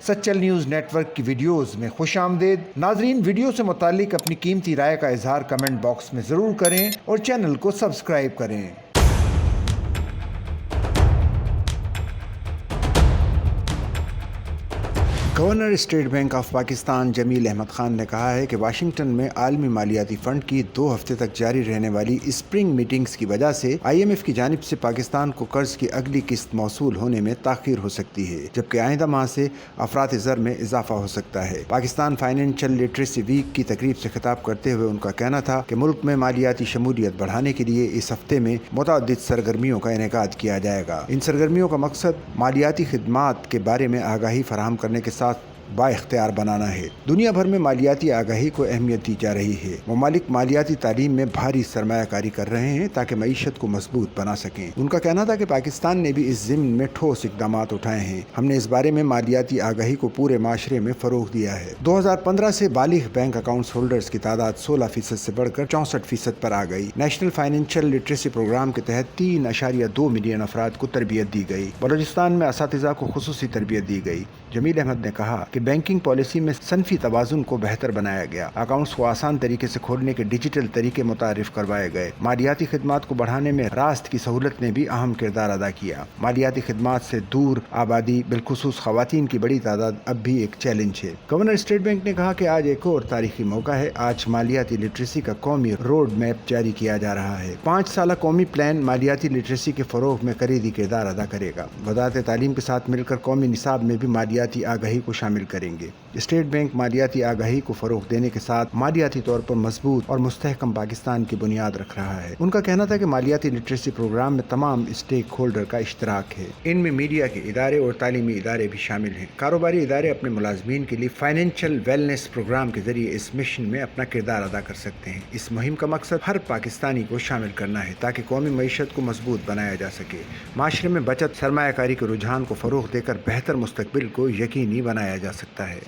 Sachal news net work کی videos میں خوش آمدید۔ ناظرین، ویڈیو سے متعلق اپنی قیمتی رائے کا اظہار کمنٹ باکس میں ضرور کریں اور چینل کو سبسکرائب کریں۔ Governor state bank of Pakistan Jamil Ahmed Khan نے کہا ہے کہ واشنگٹن میں عالمی مالیاتی فنڈ کی 2 ہفتے تک جاری رہنے والی اسپرنگ میٹنگز کی وجہ سے IMF کی جانب سے پاکستان کو قرض کی اگلی قسط موصول ہونے میں تاخیر ہو سکتی ہے، جبکہ آئندہ ماہ سے افراط زر میں اضافہ ہو سکتا ہے۔ پاکستان فائنینشل لٹریسی ویک کی تقریب سے خطاب کرتے ہوئے ان کا کہنا تھا کہ ملک میں مالیاتی شمولیت بڑھانے کے لیے اس ہفتے میں متعدد سرگرمیوں کا انعقاد کیا جائے گا۔ ان سرگرمیوں کا مقصد مالیاتی خدمات کے بارے میں آگاہی فراہم کرنے کے ساتھ با اختیار بنانا ہے۔ دنیا بھر میں مالیاتی آگاہی کو اہمیت دی جا رہی ہے۔ ممالک مالیاتی تعلیم میں بھاری سرمایہ کاری کر رہے ہیں تاکہ معیشت کو مضبوط بنا سکیں۔ ان کا کہنا تھا کہ پاکستان نے بھی اس ضمن میں ٹھوس اقدامات اٹھائے ہیں۔ ہم نے اس بارے میں مالیاتی آگاہی کو پورے معاشرے میں فروغ دیا ہے۔ 2015 سے بالغ بینک اکاؤنٹس ہولڈرز کی تعداد 16% سے بڑھ کر 64% پر آ گئی۔ نیشنل فائنینشل لٹریسی پروگرام کے تحت 3.2 ملین افراد کو تربیت دی گئی۔ بلوچستان میں اساتذہ کو خصوصی تربیت دی گئی۔ جمیل احمد نے کہا کہ بینکنگ پالیسی میں صنفی توازن کو بہتر بنایا گیا۔ اکاؤنٹس کو آسان طریقے سے کھولنے کے ڈیجیٹل طریقے متعارف کروائے گئے۔ مالیاتی خدمات کو بڑھانے میں راست کی سہولت نے بھی اہم کردار ادا کیا۔ مالیاتی خدمات سے دور آبادی، بالخصوص خواتین کی بڑی تعداد اب بھی ایک چیلنج ہے۔ گورنر اسٹیٹ بینک نے کہا کہ آج ایک اور تاریخی موقع ہے۔ آج مالیاتی لٹریسی کا قومی روڈ میپ جاری کیا جا رہا ہے۔ 5 سالہ قومی پلان مالیاتی لٹریسی کے فروغ میں کلیدی کردار ادا کرے گا۔ وزارت تعلیم کے ساتھ مل کر قومی نصاب میں بھی مالیاتی آگاہی کو شامل کریں گے۔ اسٹیٹ بینک مالیاتی آگاہی کو فروغ دینے کے ساتھ مالیاتی طور پر مضبوط اور مستحکم پاکستان کی بنیاد رکھ رہا ہے۔ ان کا کہنا تھا کہ مالیاتی لٹریسی پروگرام میں تمام اسٹیک ہولڈر کا اشتراک ہے۔ ان میں میڈیا کے ادارے اور تعلیمی ادارے بھی شامل ہیں۔ کاروباری ادارے اپنے ملازمین کے لیے فائنینشل ویلنس پروگرام کے ذریعے اس مشن میں اپنا کردار ادا کر سکتے ہیں۔ اس مہم کا مقصد ہر پاکستانی کو شامل کرنا ہے تاکہ قومی معیشت کو مضبوط بنایا جا سکے۔ معاشرے میں بچت، سرمایہ کاری کے رجحان کو فروغ دے کر بہتر مستقبل کو یقینی بنایا جا سکتا ہے۔